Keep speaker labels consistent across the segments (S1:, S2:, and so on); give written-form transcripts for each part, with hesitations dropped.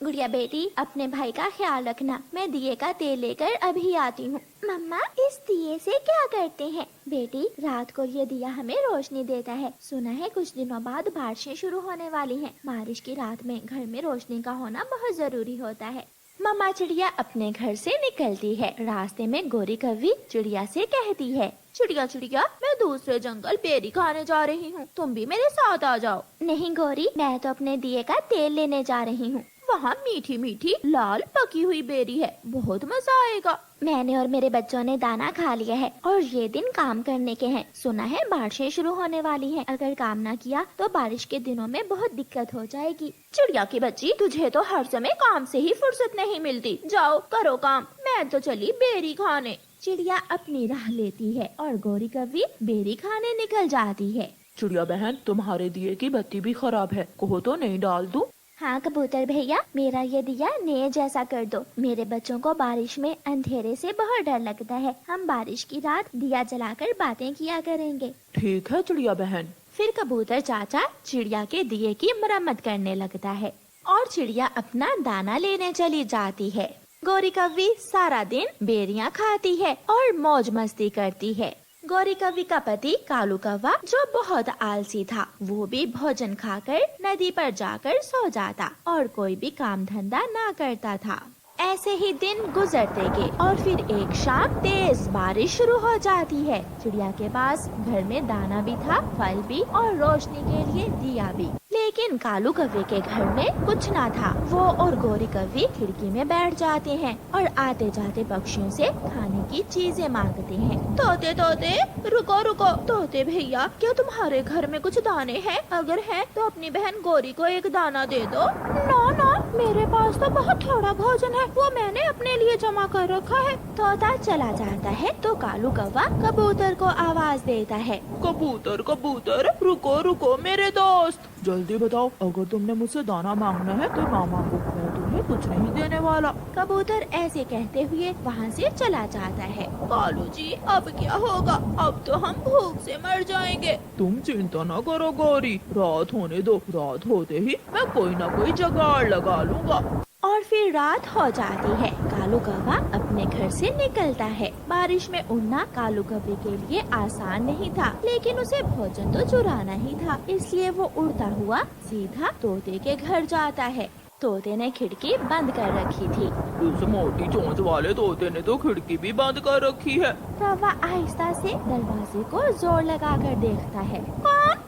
S1: गुड़िया बेटी, अपने भाई का ख्याल रखना। मैं दिए का तेल लेकर अभी आती हूँ। मम्मा, इस दिए से क्या करते हैं? बेटी, रात को ये दिया हमें रोशनी देता है। सुना है कुछ दिनों बाद बारिशें शुरू होने वाली हैं। बारिश की रात में घर में रोशनी का होना बहुत जरूरी होता है। मम्मा चिड़िया अपने घर से निकलती है। रास्ते में गोरी कौवी चिड़िया से कहती है, चिड़िया चिड़िया, मैं दूसरे जंगल बेरी खाने जा रही हूँ, तुम भी मेरे साथ आ जाओ। नहीं गोरी, मैं तो अपने दिए का तेल लेने जा रही हूँ। वहाँ मीठी मीठी लाल पकी हुई बेरी है, बहुत मजा आएगा। मैंने और मेरे बच्चों ने दाना खा लिया है और ये दिन काम करने के हैं। सुना है बारिशें शुरू होने वाली हैं। अगर काम ना किया तो बारिश के दिनों में बहुत दिक्कत हो जाएगी। चिड़िया की बच्ची, तुझे तो हर समय काम से ही फुर्सत नहीं मिलती। जाओ करो काम, मैं तो चली बेरी खाने। चिड़िया अपनी राह लेती है और गोरी कौवी बेरी खाने निकल जाती है।
S2: चिड़िया बहन, तुम्हारे दिए की बत्ती भी खराब है, कहो तो नहीं डाल दूं?
S1: हाँ कबूतर भैया, मेरा ये दिया नए जैसा कर दो। मेरे बच्चों को बारिश में अंधेरे से बहुत डर लगता है। हम बारिश की रात दिया जलाकर बातें किया करेंगे।
S2: ठीक है चिड़िया बहन।
S1: फिर कबूतर चाचा चिड़िया के दिए की मरम्मत करने लगता है और चिड़िया अपना दाना लेने चली जाती है। गोरी कौवी सारा दिन बेरियां खाती है और मौज मस्ती करती है। गोरी कौवी का पति कालू कौवा, जो बहुत आलसी था, वो भी भोजन खाकर नदी पर जाकर सो जाता और कोई भी काम धंधा ना करता था। ऐसे ही दिन गुजरते गए और फिर एक शाम तेज बारिश शुरू हो जाती है। चिड़िया के पास घर में दाना भी था, फल भी और रोशनी के लिए दिया भी। लेकिन कालू कौवे के घर में कुछ ना था। वो और गोरी कौवी खिड़की में बैठ जाते हैं और आते जाते पक्षियों से खाने की चीजें मांगते हैं। तोते तोते, रुको रुको। तोते भैया, क्या तुम्हारे घर में कुछ दाने हैं? अगर है तो अपनी बहन गोरी को एक दाना दे दो। ना ना, मेरे पास तो बहुत थोड़ा भोजन है, वो मैंने अपने लिए जमा कर रखा है। तोता चला जाता है तो कालू कौवा कबूतर को आवाज देता है,
S2: कबूतर कबूतर, रुको रुको मेरे दोस्त, जल्दी बताओ, अगर तुमने मुझसे दाना मांगना है तो ना मांगो, मैं तुम्हें कुछ नहीं देने वाला।
S1: कबूतर ऐसे कहते हुए वहाँ से चला जाता है।
S2: कालू जी, अब क्या होगा? अब तो हम भूख से मर जाएंगे। तुम चिंता न करो गौरी, रात होने दो, रात होते ही मैं कोई न कोई जुगाड़ लगा लूँगा।
S1: और फिर रात हो जाती है। कालू कौवा अपने घर से निकलता है। बारिश में उड़ना कालू कौवे के लिए आसान नहीं था, लेकिन उसे भोजन तो चुराना ही था, इसलिए वो उड़ता हुआ सीधा तोते के घर जाता है। तोते ने खिड़की बंद कर रखी थी।
S2: उस मोटी चोंच वाले तोते ने तो खिड़की भी बंद कर रखी है।
S1: कौवा आहिस्ता से दरवाजे को जोर लगाकर देखता है।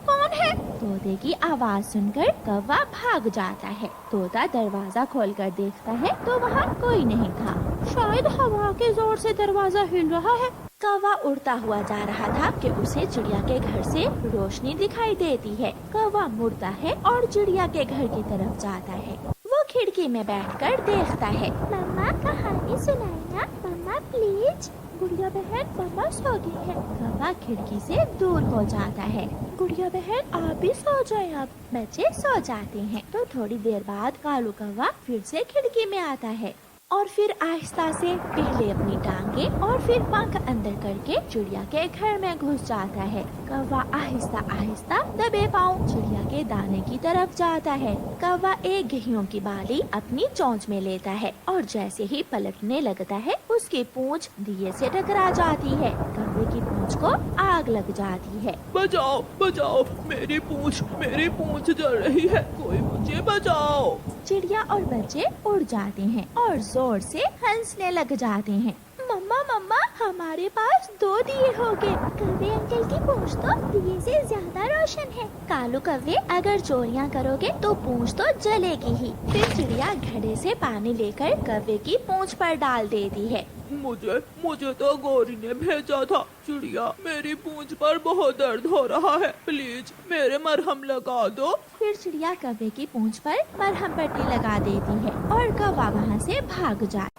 S1: कौन है? तोते की आवाज सुनकर कौवा भाग जाता है। तोता दरवाजा खोलकर देखता है तो वहाँ कोई नहीं था। शायद हवा के जोर से दरवाजा हिल रहा है। कौवा उड़ता हुआ जा रहा था कि उसे चिड़िया के घर से रोशनी दिखाई देती है। कौवा मुड़ता है और चिड़िया के घर की तरफ जाता है। वो खिड़की में बैठकर देखता है। मम्मा, कहानी सुनाई ना मम्मा प्लीज। गुड़िया बहन, मम्मा सो गई है। कौवा खिड़की से दूर हो जाता है। गुड़िया बहन, आप भी सो जाएं। अब बच्चे सो जाते हैं तो थोड़ी देर बाद कालू कौवा फिर से खिड़की में आता है और फिर आहिस्ता से पहले अपनी टांगे और फिर पंख अंदर करके चिड़िया के घर में घुस जाता है। कौवा आहिस्ता आहिस्ता दबे पाँव चिड़िया के दाने की तरफ जाता है। कौवा एक गेहूं की बाली अपनी चोंच में लेता है और जैसे ही पलटने लगता है उसकी पूंछ दिए से टकरा जाती है। कौवे की पूंछ को आग लग जाती है।
S2: बचाओ बचाओ, मेरी पूंछ जल रही है, कोई मुझे बचाओ।
S1: चिड़िया और बच्चे उड़ जाते हैं और जोर से हंसने लग जाते हैं। मम्मा मम्मा, हमारे पास 2 दिए हो गए। कौवे अंकल की पूंछ तो दिए से ज्यादा रोशन है। कालू कौवे, अगर चोरियां करोगे तो पूंछ तो जलेगी ही। फिर चिड़िया घड़े से पानी लेकर कौवे की पूंछ पर डाल देती है।
S2: मुझे तो गौरी ने भेजा था। चिड़िया, मेरी पूंछ पर बहुत दर्द हो रहा है, प्लीज मेरे मरहम लगा दो।
S1: फिर चिड़िया कौवे की पूंछ पर मरहम पट्टी लगा देती है और कौवा वहाँ से भाग जाए।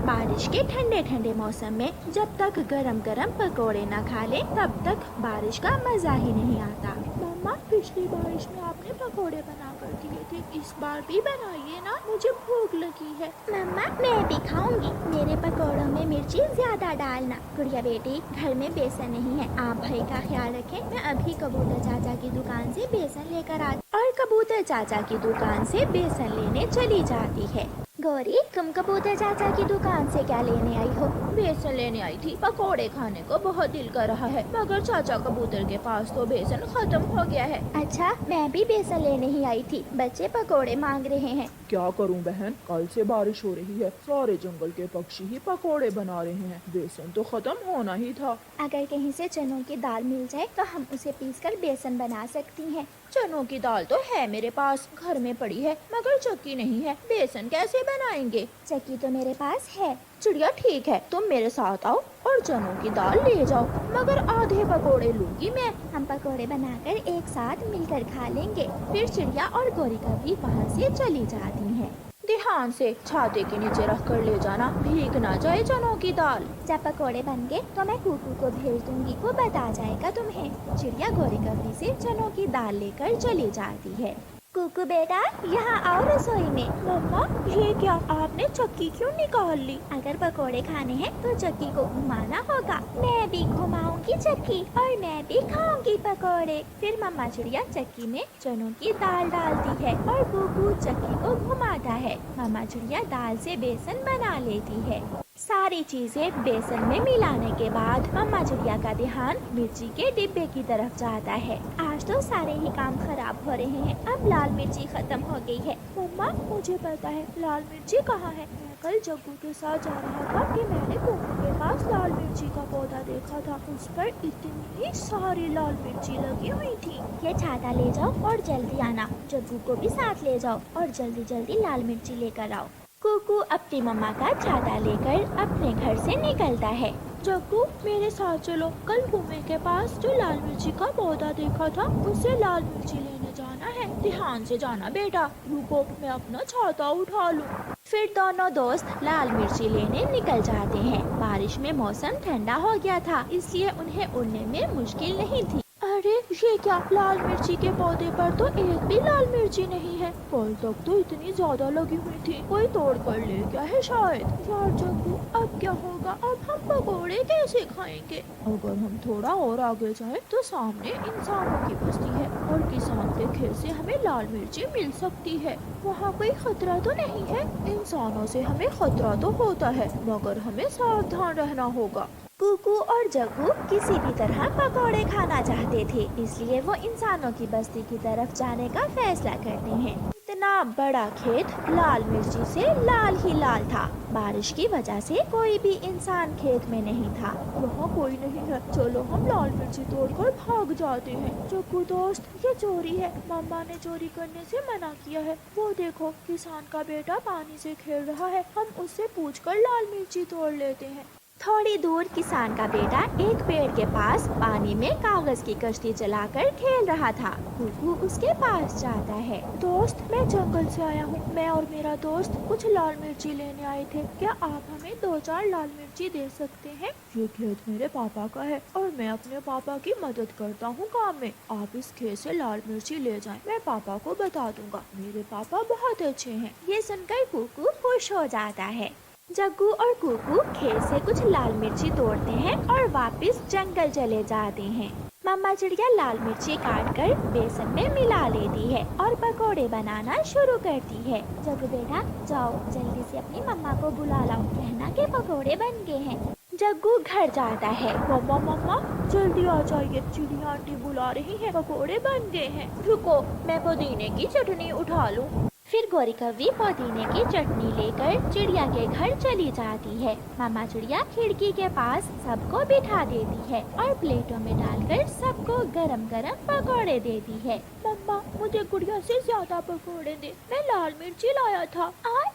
S1: बारिश के ठंडे ठंडे मौसम में जब तक गरम गरम पकोड़े न खा ले तब तक बारिश का मजा ही नहीं आता। मम्मा, पिछली बारिश में आपने पकोड़े बना कर दिए थे, इस बार भी बनाइए ना, मुझे भूख लगी है। मम्मा, मैं भी खाऊंगी, मेरे पकोड़ों में मिर्ची ज्यादा डालना। गुड़िया बेटी, घर में बेसन नहीं है, आप भाई का ख्याल रखें। मैं अभी कबूतर चाचा की दुकान से बेसन लेकर आ। और कबूतर चाचा की दुकान से बेसन लेने चली जाती है। गौरी, तुम कबूतर चाचा की दुकान से क्या लेने आई हो?
S2: बेसन लेने आई थी, पकोड़े खाने को बहुत दिल कर रहा है, मगर चाचा कबूतर के पास तो बेसन खत्म हो गया है।
S1: अच्छा, मैं भी बेसन लेने ही आई थी, बच्चे पकोड़े मांग रहे हैं।
S2: क्या करूं बहन, कल से बारिश हो रही है, सारे जंगल के पक्षी ही पकोड़े बना रहे हैं, बेसन तो खत्म होना ही था।
S1: अगर कहीं से चनों की दाल मिल जाए तो हम उसे पीसकर बेसन बना सकती हैं।
S2: चनों की दाल तो है मेरे पास, घर में पड़ी है, मगर चक्की नहीं है, बेसन कैसे बनाएंगे?
S1: चक्की तो मेरे पास है।
S2: चिड़िया ठीक है, तुम मेरे साथ आओ और चनों की दाल ले जाओ, मगर आधे पकोड़े लूंगी मैं।
S1: हम पकोड़े बनाकर एक साथ मिलकर खा लेंगे। फिर चिड़िया और गौरी कभी वहाँ से चली जाती हैं।
S2: ध्यान से छाते के नीचे रख कर ले जाना, भीग ना जाए चनों की दाल।
S1: जब पकोड़े बन गए तो मैं कुकू को भेज दूंगी, वो बता जाएगा तुम्हें। चिड़िया गौरी कभी से चनों की दाल लेकर चली जाती है। कुकू बेटा, यहाँ आओ रसोई में।
S2: मम्मा, ये क्या, आपने चक्की क्यों निकाल ली?
S1: अगर पकोड़े खाने हैं तो चक्की को घुमाना होगा। मैं भी घुमाऊंगी चक्की और मैं भी खाऊंगी पकोड़े। फिर मम्मा चिड़िया चक्की में चनों की दाल डालती है और कुकू चक्की को घुमाता है। मम्मा चिड़िया दाल से बेसन बना लेती है। सारी चीजें बेसन में मिलाने के बाद मम्मा चिड़िया का ध्यान मिर्ची के डिब्बे की तरफ जाता है। आज तो सारे ही काम खराब हो रहे हैं, अब लाल मिर्ची खत्म हो गई है।
S2: मम्मा, मुझे पता है लाल मिर्ची कहाँ है। मैं कल जग्गू के साथ जा रहा था कि मैंने कुकू के पास लाल मिर्ची का पौधा देखा था, उस पर इतनी सारी लाल मिर्ची लगी हुई थी।
S1: ये छाता ले जाओ और जल्दी आना। जग्गू को भी साथ ले जाओ और जल्दी जल्दी लाल मिर्ची लेकर आओ। कुकू अपनी मम्मा का छाता लेकर अपने घर से निकलता है।
S2: जग्गू, मेरे साथ चलो, कल कुएं के पास जो लाल मिर्ची का पौधा देखा था, उससे लाल मिर्ची लेने जाना है। ध्यान से जाना बेटा, रुको मैं अपना छाता उठा लूं।
S1: फिर दोनों दोस्त लाल मिर्ची लेने निकल जाते हैं। बारिश में मौसम ठंडा हो गया था, इसलिए उन्हें उड़ने में मुश्किल नहीं थी।
S2: अरे ये क्या, लाल मिर्ची के पौधे पर तो एक भी लाल मिर्ची नहीं है। कल तक तो इतनी ज्यादा लगी हुई थी, कोई तोड़ कर ले गया है शायद। यार जग्गू, अब क्या होगा, अब हम पकोड़े कैसे खाएंगे? अगर हम थोड़ा और आगे जाए तो सामने इंसानों की बस्ती है और किसान के खेत से हमें लाल मिर्ची मिल सकती है। वहाँ कोई खतरा तो नहीं है? इंसानों से हमें खतरा तो होता है, मगर हमें सावधान रहना होगा।
S1: कुकू और जग्गू किसी भी तरह पकोड़े खाना चाहते थे, इसलिए वो इंसानों की बस्ती की तरफ जाने का फैसला करते हैं। इतना बड़ा खेत लाल मिर्ची से लाल ही लाल था। बारिश की वजह से कोई भी इंसान खेत में नहीं था।
S2: वहाँ कोई नहीं है, चलो हम लाल मिर्ची तोड़कर भाग जाते हैं। जग्गू दोस्त, ये चोरी है, मम्मा ने चोरी करने से मना किया है। वो देखो, किसान का बेटा पानी से खेल रहा है, हम उससे पूछकर लाल मिर्ची तोड़ लेते हैं।
S1: थोड़ी दूर किसान का बेटा एक पेड़ के पास पानी में कागज की कश्ती चलाकर खेल रहा था। कुकू उसके पास जाता है।
S2: दोस्त, मैं जंगल से आया हूँ, मैं और मेरा दोस्त कुछ लाल मिर्ची लेने आए थे, क्या आप हमें 2-4 लाल मिर्ची दे सकते हैं? ये खेत मेरे पापा का है और मैं अपने पापा की मदद करता हूँ काम में। आप इस खेत से लाल मिर्ची ले जाएं, मैं पापा को बता दूंगा, मेरे पापा बहुत अच्छे हैं।
S1: ये सुनकर कुकू खुश हो जाता है। जग्गू और कुकू खेत से कुछ लाल मिर्ची तोड़ते हैं और वापस जंगल चले जाते हैं। मम्मा चिड़िया लाल मिर्ची काट कर बेसन में मिला लेती है और पकोड़े बनाना शुरू करती है। जग्गू बेटा, जाओ जल्दी से अपनी मम्मा को बुला लाओ, कहना के पकोड़े बन गए हैं। जग्गू घर जाता है।
S2: मम्मा मम्मा, जल्दी आ जाइए, चिड़िया आंटी बुला रही है, पकोड़े बन गए हैं। रुको, मैं पुदीने की चटनी उठा लूँ।
S1: फिर गौरी कव्वी पुदीने की चटनी लेकर चिड़िया के घर चली जाती है। मामा चिड़िया खिड़की के पास सबको बिठा देती है और प्लेटों में डालकर सबको गरम गरम पकौड़े देती है।
S2: मम्मा, मुझे गुड़िया से ज्यादा पकौड़े दे, मैं लाल मिर्ची लाया था।
S1: और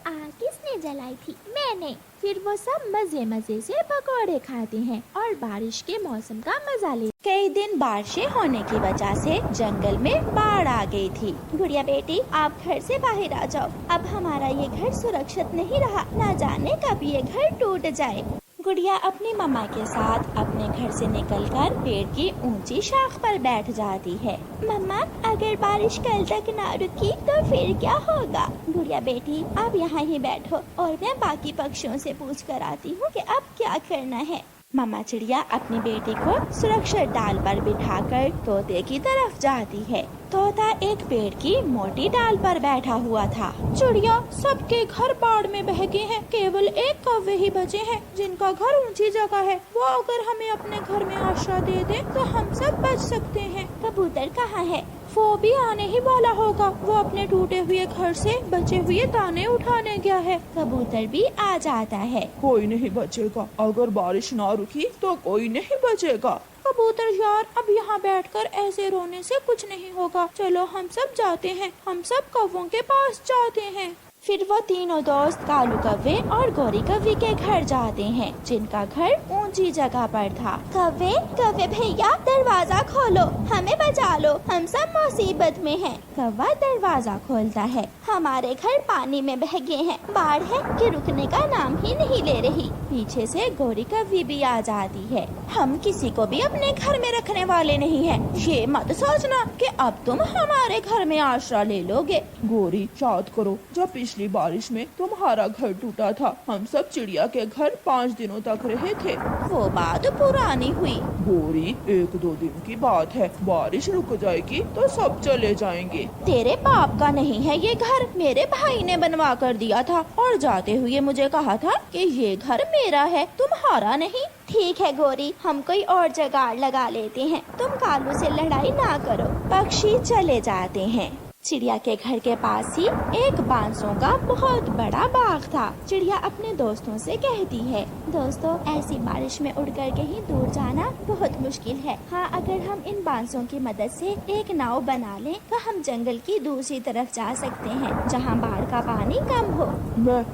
S1: आग किसने जलाई थी? मैंने। फिर वो सब मजे मजे से पकौड़े खाते हैं और बारिश के मौसम का मजा लेते। कई दिन बारिशें होने की वजह से जंगल में बाढ़ आ गई थी। गुड़िया बेटी, आप घर से बाहर आ जाओ, अब हमारा ये घर सुरक्षित नहीं रहा, न जाने कब ये घर टूट जाए। गुड़िया अपनी मम्मा के साथ अपने घर से निकलकर पेड़ की ऊंची शाख पर बैठ जाती है। मम्मा, अगर बारिश कल तक ना रुकी तो फिर क्या होगा? गुड़िया बेटी, आप यहाँ ही बैठो और मैं बाकी पक्षियों से पूछ कर आती हूँ कि अब क्या करना है। मम्मा चिड़िया अपनी बेटी को सुरक्षित डाल पर बिठाकर तोते की तरफ जाती है। तोता एक पेड़ की मोटी डाल पर बैठा हुआ था।
S2: चिड़िया सबके घर बाढ़ में बह गए हैं, केवल एक कौवे ही बचे हैं जिनका घर ऊंची जगह है। वो अगर हमें अपने घर में आश्रय दे दे तो हम सब बच सकते हैं।
S1: कबूतर कहाँ है?
S2: वो भी आने ही वाला होगा। वो अपने टूटे हुए घर से बचे हुए दाने उठाने गया है।
S1: कबूतर भी आ जाता है।
S3: कोई नहीं बचेगा, अगर बारिश ना रुकी तो कोई नहीं बचेगा।
S2: कबूतर यार, अब यहाँ बैठकर ऐसे रोने से कुछ नहीं होगा। चलो हम सब जाते हैं, हम सब कौवों के पास जाते हैं।
S1: फिर वो तीनों दोस्त कालू कौवे और गोरी कौवे के घर जाते हैं, जिनका घर ऊंची जगह पर था। कौवे कौवे भैया, दरवाजा खोलो, हमें बचा लो, हम सब मुसीबत में हैं। कौवा दरवाजा खोलता है। हमारे घर पानी में बह गए हैं, बाढ़ है कि रुकने का नाम ही नहीं ले रही। पीछे से गोरी कौवी भी आ जाती है।
S2: हम किसी को भी अपने घर में रखने वाले नहीं हैं। ये मत सोचना कि अब तुम हमारे घर में आश्रय ले लोगे।
S3: गोरी, याद करो जब पिछली बारिश में तुम्हारा घर टूटा था, हम सब चिड़िया के घर 5 दिनों तक रहे थे।
S2: वो बात पुरानी हुई।
S3: गोरी, 1-2 दिन की बात है, बारिश रुक जाएगी तो सब चले जाएंगे।
S2: तेरे बाप का नहीं है ये घर, मेरे भाई ने बनवा कर दिया था और जाते हुए मुझे कहा था कि ये घर मेरा है, तुम्हारा नहीं।
S1: ठीक है गोरी, हम कोई और जगाड़ लगा लेते हैं, तुम कालू से लड़ाई ना करो। पक्षी चले जाते हैं। चिड़िया के घर के पास ही एक बांसों का बहुत बड़ा बाग था। चिड़िया अपने दोस्तों से कहती है, दोस्तों ऐसी बारिश में उड़कर कहीं दूर जाना बहुत मुश्किल है। हाँ, अगर हम इन बांसों की मदद से एक नाव बना लें तो हम जंगल की दूसरी तरफ जा सकते हैं, जहाँ बाढ़ का पानी कम हो।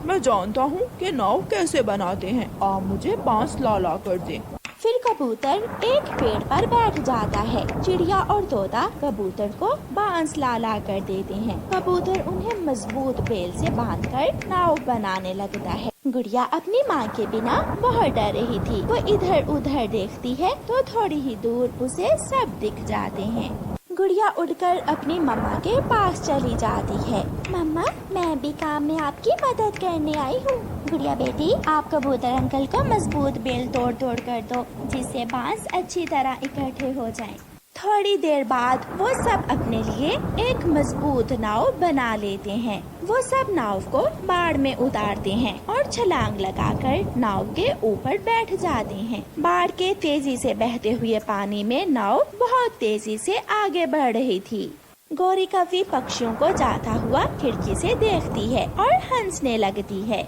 S3: मैं जानता हूँ कि नाव कैसे बनाते हैं, आप मुझे बांस ला कर दें।
S1: फिर कबूतर एक पेड़ पर बैठ जाता है। चिड़िया और तोता कबूतर को बांस ला कर देते हैं। कबूतर उन्हें मजबूत बेल से बांधकर नाव बनाने लगता है। गुड़िया अपनी माँ के बिना बहुत डर रही थी। वो इधर उधर देखती है तो थोड़ी ही दूर उसे सब दिख जाते हैं। गुड़िया उड़कर अपनी मम्मा के पास चली जाती है। मम्मा, मैं भी काम में आपकी मदद करने आई हूँ। गुड़िया बेटी, आप कबूतर अंकल को मजबूत बेल तोड़ कर दो, जिससे बांस अच्छी तरह इकट्ठे हो जाएं। थोड़ी देर बाद वो सब अपने लिए एक मजबूत नाव बना लेते हैं। वो सब नाव को बाढ़ में उतारते हैं और छलांग लगाकर नाव के ऊपर बैठ जाते हैं। बाढ़ के तेजी से बहते हुए पानी में नाव बहुत तेजी से आगे बढ़ रही थी। गोरी कौवी पक्षियों को जाता हुआ खिड़की से देखती है और हंसने लगती है।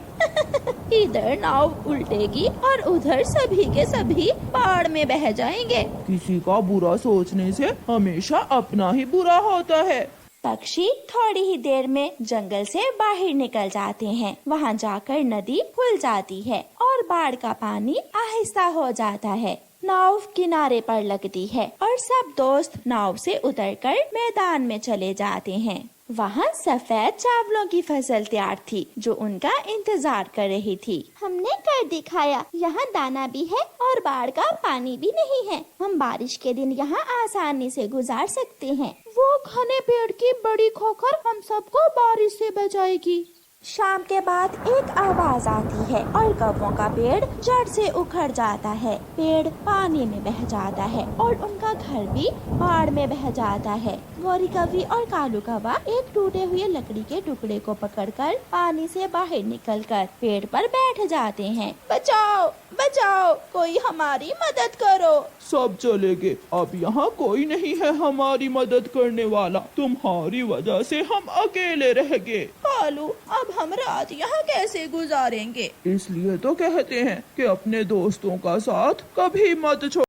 S2: इधर नाव उल्टेगी और उधर सभी के सभी बाढ़ में बह जाएंगे।
S3: किसी का बुरा सोचने से हमेशा अपना ही बुरा होता है।
S1: पक्षी थोड़ी ही देर में जंगल से बाहर निकल जाते हैं। वहाँ जाकर नदी खुल जाती है और बाढ़ का पानी आहिस्ता हो जाता है। नाव किनारे पर लगती है और सब दोस्त नाव से उतरकर मैदान में चले जाते हैं। वहाँ सफेद चावलों की फसल तैयार थी, जो उनका इंतजार कर रही थी। हमने कर दिखाया, यहाँ दाना भी है और बाढ़ का पानी भी नहीं है। हम बारिश के दिन यहाँ आसानी से गुजार सकते हैं।
S2: वो घने पेड़ की बड़ी खोखर हम सबको बारिश से बचाएगी।
S1: शाम के बाद एक आवाज आती है और कौवों का पेड़ जड़ से उखड़ जाता है। पेड़ पानी में बह जाता है और उनका घर भी बाढ़ में बह जाता है। गोरी कौवी और कालू कौवा एक टूटे हुए लकड़ी के टुकड़े को पकड़कर पानी से बाहर निकलकर पेड़ पर बैठ जाते हैं।
S2: बचाओ बचाओ, कोई हमारी मदद करो।
S3: सब चले गए, अब यहाँ कोई नहीं है हमारी मदद करने वाला। तुम्हारी वजह से हम अकेले रह गए।
S2: कालू, अब हम रात यहाँ कैसे गुजारेंगे?
S3: इसलिए तो कहते हैं कि अपने दोस्तों का साथ कभी मत छोड़ो।